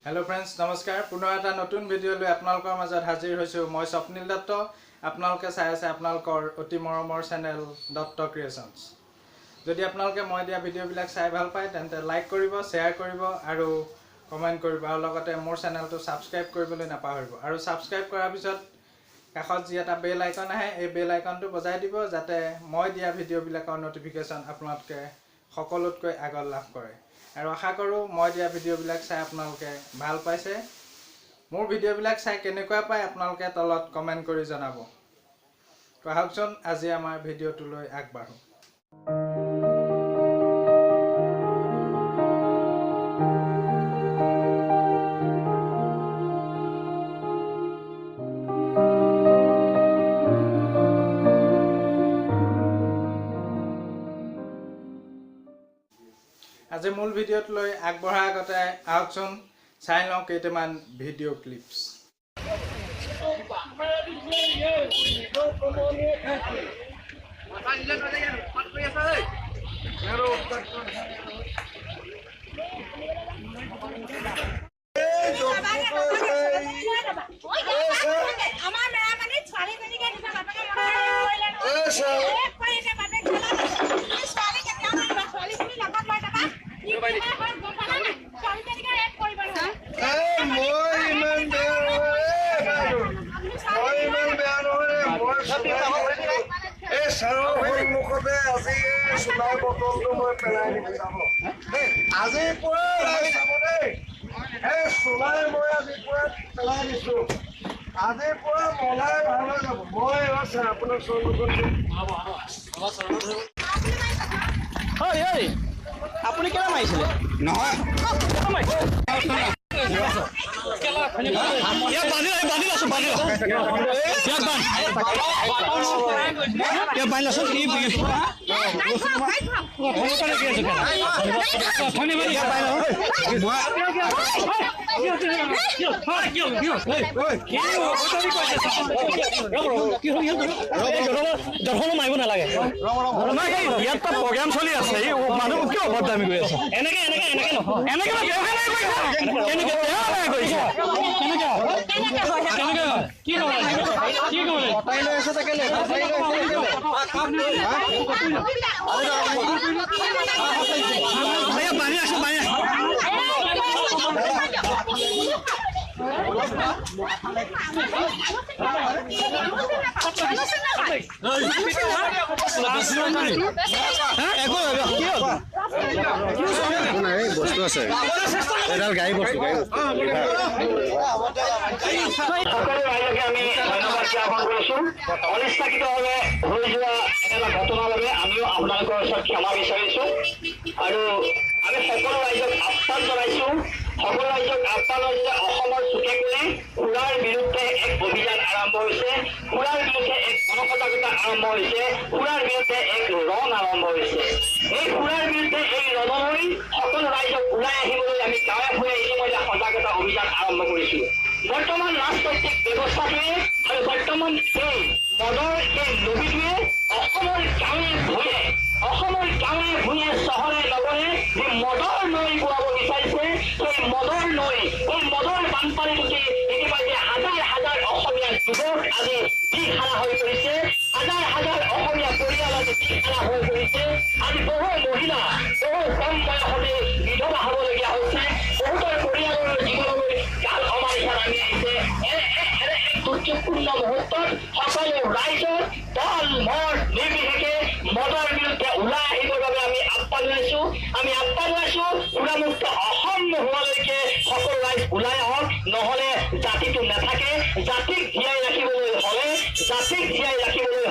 Hello friends नमस्कार पुनः এটা নতুন ভিডিও লৈ আপোনালোকৰ মাজত হাজিৰ হৈছো মই স্বপ্নিল দত্ত আপোনালোকে চাই আছে আপোনালোকৰ অতি মৰমৰ চেনেল দত্ত ক্ৰিয়েচনছ যদি আপোনালোকে মই দিয়া ভিডিও বিলাক চাই ভাল পায় তেন্তে লাইক কৰিব শেয়াৰ কৰিব আৰু কমেন্ট কৰিব আৰু লগতে মোৰ চেনেলটো সাবস্ক্ৰাইব কৰিবলৈ নাপাহৰিব আৰু সাবস্ক্ৰাইব কৰাৰ পিছত কাষত যি এটা বেল আইকন আহে এই বেল আইকনটো বজাই দিব যাতে মই দিয়া ভিডিও বিলাকৰ নটিফিকেশন আপোনালোকে সকলোতকৈ আগত লাভ কৰে আৰু আশা কৰো মই দিয়া ভিডিও বিলাক চাই আপোনালোকে ভাল পাইছে মোৰ ভিডিও বিলাক চাই কেনেকুৱা পায় আপোনালোকে তলত কমেন্ট কৰি জনাব তো আহকচোন আজি আমাৰ ভিডিওটো লৈ আগবাঢ়ো আজি মূল ভিডিওত লৈ আগবঢ়া আগতে আহকচোন চাই লওঁ কেইটামান ভিডিও ক্লিপছ আপুনি কেলা মাৰিছিলে নহয় মাৰিব নালাগে ইয়াত প্ৰগ্ৰাম চলি আছে মানুহ কিয় অভদ্ৰামি কৰি আছে এনেকে বস্তু আছে এডাল গাড়ী বস্তু অনিচ্ছাকৃতভাৱে হৈ যোৱা এটা ঘটনাৰ বাবে আমিও আপোনালোকৰ ওচৰত ক্ষমা বিচাৰিছো আৰু আমি সকলো ৰাইজক আহ্বান জনাইছো সকলো ৰাইজক আহ্বান যে অসমৰ চুকে কোণে সুৰাৰ বিৰুদ্ধে এক অভিযান আৰম্ভ হৈছে সুৰাৰ বিৰুদ্ধে এক গণসজাগতা আৰম্ভ হৈছে সুৰাৰ বিৰুদ্ধে এক ৰণ আৰম্ভ হৈছে এই সুৰাৰ বিৰুদ্ধে এই ৰণলৈ সকলো ৰাইজক ওলাই আহিবলৈ আমি গাঁৱে ভূঞে ইতিমধ্যে সজাগতা অভিযান আৰম্ভ কৰিছো বৰ্তমান ৰাজনৈতিক ব্যৱস্থাটোৱে আৰু বৰ্তমান এই মদৰ এই নদীটোৱে অসমৰ গাঁৱে ভূঞে চহৰে নগৰে যি মদৰ নৈ বোৱাব বিচাৰিছে সেই মদৰ নৈ এই মদৰ বানপানীটোতে ইতিমধ্যে হাজাৰ অসমীয়া যুৱক আজি দিশহাৰা হৈ পৰিছে হাজাৰ অসমীয়া পৰিয়াল আজি দিশহাৰা হৈ পৰিছে আজি বহু মহিলা বহু কম বয়সতে বিধৱা হ'বলগীয়া হৈছে বহুতৰ পৰিয়ালৰ জীৱনলৈ কাল অমানিশা নামি আহিছে এনে এক দুৰ্যোগপূৰ্ণ মুহূৰ্তত সকলো ৰাইজৰ দল মত নিৰ্বিশেষে মদৰ বিৰুদ্ধে ওলাই আহিবৰ বাবে আমি আহ্বান জনাইছো সুৰামুক্ত অসম নোহোৱালৈকে সকলো ৰাইজ ওলাই আহক নহলে জাতিটো নাথাকে জাতিক জীয়াই ৰাখিবলৈ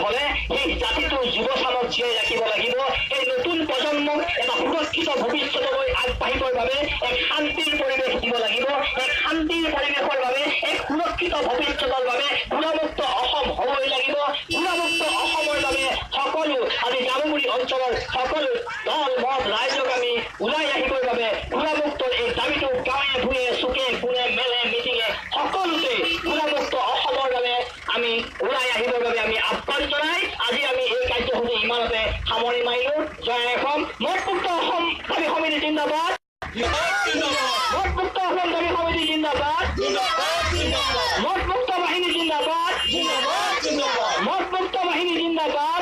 হলে সেই জাতিটো যুৱচামক জীয়াই ৰাখিব লাগিব এই নতুন প্ৰজন্মক এটা সুৰক্ষিত ভৱিষ্যতলৈ আগবাঢ়িবৰ বাবে এক শান্তিৰ পৰিৱেশ দিব লাগিব এক শান্তিৰ পৰিৱেশৰ বাবে এক সুৰক্ষিত ভৱিষ্যতৰ বাবে সুৰামুক্ত অসম হ'বই লাগিব সুৰামুক্ত অসমৰ বাবে সকলো আজি জামুগুৰি অঞ্চলৰ সকলো দল মত ৰাইজক আমি ওলাই আহিবৰ বাবে সুৰামুক্তৰ এই দাবীটো গাঁৱে ভূঞে চুকে কোণে মেলে মিটিঙে সকলোতে সুৰামুক্ত অসমৰ বাবে আমি ওলাই আহিবৰ বাবে আমি আহ্বান জনাই আজি আমি এই কাৰ্যসূচী ইমানতে সামৰণি মাৰিলো। জয় অসম। মদমুক্ত অসম দাবী সমিতি জিন্দাবাদ। মদমুক্ত অসম দাবী সমিতি জিন্দাবাদ। মদমুক্ত বাহিনী জিন্দাবাদ। মদমুক্ত বাহিনী জিন্দাবাদ।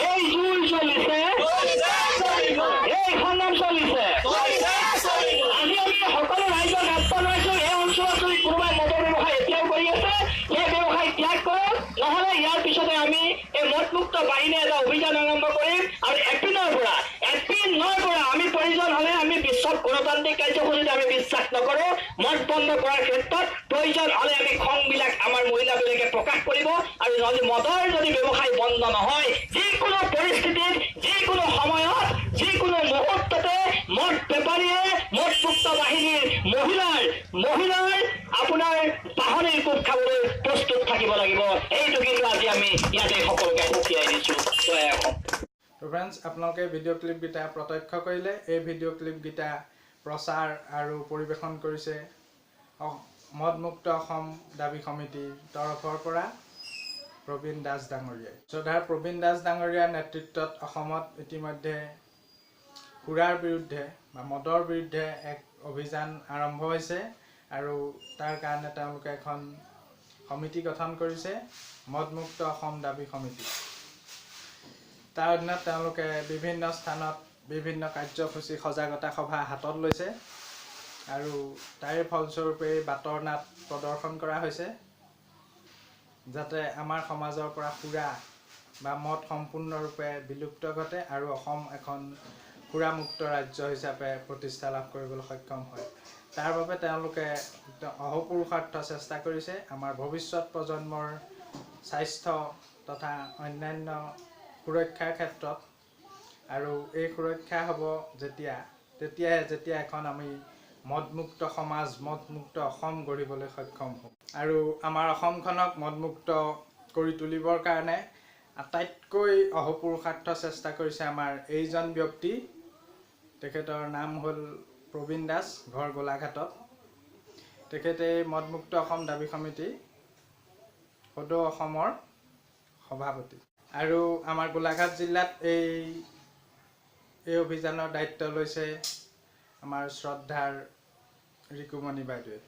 এই জুই চলিছে, এই সংগ্ৰাম চলিছে। আজি আমি সকলো ৰাইজক আহ্বান জনাইছো, এই অঞ্চলত যদি কোনোবাই মদৰ ব্যৱসায় এতিয়াও কৰি আছে, সেই ব্যৱসায় ত্যাগ কৰক, নহলে ইয়াৰ পিছতে আমি এই মদমুক্ত বাহিনী এটা অভিযান আৰম্ভ কৰিম। আৰু এপ্ৰিলৰ পৰা আমি প্ৰয়োজন হলে আমি বিশ্ব গণতান্ত্ৰিক কাৰ্যসূচীত আমি বিশ্বাস নকৰো। মদ বন্ধ কৰাৰ ক্ষেত্ৰত প্ৰয়োজন হলে আমি খংবিলাক আমাৰ মহিলাবিলাকে প্ৰকাশ কৰিব। আৰু যদি মদৰ যদি ব্যৱসায় বন্ধ নহয়, যিকোনো পৰিস্থিতিত, যিকোনো সময়ত, যিকোনো মুহূৰ্ততে মদ বেপাৰীয়ে মদমুক্ত বাহিনীৰ মহিলাৰ আপোনাৰ বাহনীৰ কোব খাবলৈ প্ৰস্তুত থাকিব লাগিব। এইটো কিন্তু আজি আমি ইয়াতে সকলোকে সকীয়াই দিছো। জয় অসম। তো ফ্ৰেণ্ডছ, আপোনালোকে ভিডিঅ' ক্লিপকেইটা প্ৰত্যক্ষ কৰিলে। এই ভিডিঅ' ক্লিপকেইটা প্ৰচাৰ আৰু পৰিৱেশন কৰিছে মদমুক্ত অসম দাবী সমিতিৰ তৰফৰ পৰা প্ৰবীণ দাস ডাঙৰীয়াই। শ্ৰদ্ধাৰ প্ৰবীণ দাস ডাঙৰীয়াৰ নেতৃত্বত অসমত ইতিমধ্যে সুৰাৰ বিৰুদ্ধে বা মদৰ বিৰুদ্ধে এক অভিযান আৰম্ভ হৈছে। আৰু তাৰ কাৰণে তেওঁলোকে এখন সমিতি গঠন কৰিছে, মদমুক্ত অসম দাবী সমিতি। তাৰ অধীনত তেওঁলোকে বিভিন্ন স্থানত বিভিন্ন কাৰ্যসূচী, সজাগতা সভা হাতত লৈছে। আৰু তাৰে ফলস্বৰূপে বাটৰ নাট প্ৰদৰ্শন কৰা হৈছে, যাতে আমাৰ সমাজৰ পৰা সুৰা বা মদ সম্পূৰ্ণৰূপে বিলুপ্ত ঘটে আৰু অসম এখন সুৰামুক্ত ৰাজ্য হিচাপে প্ৰতিষ্ঠা লাভ কৰিবলৈ সক্ষম হয়। তাৰ বাবে তেওঁলোকে অহোপুৰুষাৰ্থ চেষ্টা কৰিছে আমাৰ ভৱিষ্যত প্ৰজন্মৰ স্বাস্থ্য তথা অন্যান্য সুৰক্ষাৰ ক্ষেত্ৰত। আৰু এই সুৰক্ষা হ'ব যেতিয়া এখন আমি মদমুক্ত সমাজ, মদমুক্ত অসম গঢ়িবলৈ সক্ষম হ'ম। আৰু আমাৰ অসমখনক মদমুক্ত কৰি তুলিবৰ কাৰণে আটাইতকৈ অহোপুৰুষাৰ্থ চেষ্টা কৰিছে আমাৰ এইজন ব্যক্তি। তেখেতৰ নাম হ'ল প্ৰবীণ দাস, ঘৰ গোলাঘাটত। তেখেতে মদমুক্ত অসম দাবী সমিতি সদৌ অসমৰ সভাপতি। আৰু আমাৰ গোলাঘাট জিলাত এই অভিযানৰ দায়িত্ব লৈছে আমাৰ শ্ৰদ্ধাৰ ৰিকুমণি বাইদেৱে।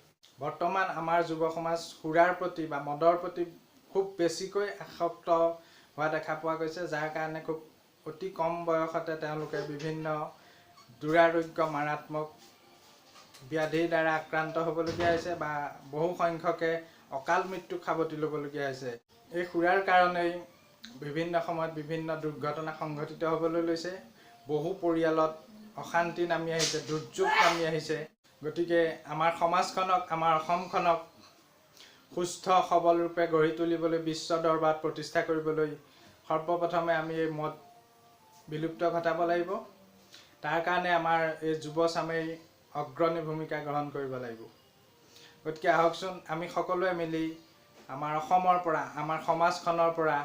বৰ্তমান আমাৰ যুৱ সমাজ সুৰাৰ প্ৰতি বা মদৰ প্ৰতি খুব বেছিকৈ আসক্ত হোৱা দেখা পোৱা গৈছে, যাৰ কাৰণে খুব অতি কম বয়সতে তেওঁলোকে বিভিন্ন দুৰাৰোগ্য মাৰাত্মক ব্যাধিৰ দ্বাৰা আক্ৰান্ত হ'বলগীয়া হৈছে বা বহু সংখ্যকে অকাল মৃত্যু সাৱটি ল'বলগীয়া হৈছে। এই সুৰাৰ কাৰণেই বিভিন্ন সময়ত বিভিন্ন দুৰ্ঘটনা সংঘটিত হ'বলৈ লৈছে। বহু পৰিয়ালত অশান্তি নামি আহিছে, দুৰ্যোগ নামি আহিছে। গতিকে আমাৰ সমাজখনক, আমাৰ অসমখনক সুস্থ সবল ৰূপে গঢ়ি তুলিবলৈ, বিশ্ব দৰবাৰত প্ৰতিষ্ঠা কৰিবলৈ সৰ্বপ্ৰথমে আমি এই মদ বিলুপ্ত ঘটাব লাগিব। তাৰ কাৰণে আমাৰ এই যুৱচামেই অগ্ৰণী ভূমিকা গ্ৰহণ কৰিব লাগিব। গতিকে আহকচোন আমি সকলোৱে মিলি আমাৰ অসমৰ পৰা, আমাৰ সমাজখনৰ পৰা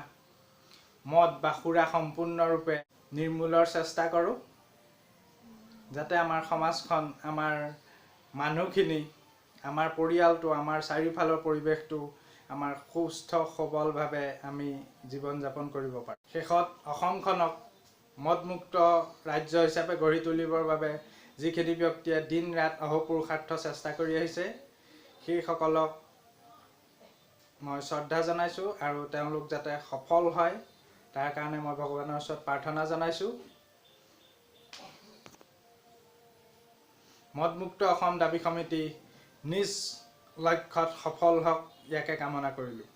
মদ বা সুৰা সম্পূৰ্ণৰূপে নিৰ্মূলৰ চেষ্টা কৰোঁ, যাতে আমাৰ সমাজখন, আমাৰ মানুহখিনি, আমাৰ পৰিয়ালটো, আমাৰ চাৰিওফালৰ পৰিৱেশটো আমাৰ সুস্থ সবলভাৱে আমি জীৱন যাপন কৰিব পাৰোঁ। শেষত অসমখনক মদমুক্ত ৰাজ্য হিচাপে গঢ়ি তুলিবৰ বাবে যিখিনি ব্যক্তিয়ে দিন ৰাত অহোপুৰুষাৰ্থ চেষ্টা কৰি আহিছে, সেইসকলক মই শ্ৰদ্ধা জনাইছোঁ। আৰু তেওঁলোক যাতে সফল হয় তাৰ কাৰণে মই ভগৱানৰ ওচৰত প্ৰাৰ্থনা জনাইছোঁ। মদমুক্ত অসম দাবী সমিতি নিজ লক্ষ্যত সফল হওক, ইয়াকে কামনা কৰিলোঁ।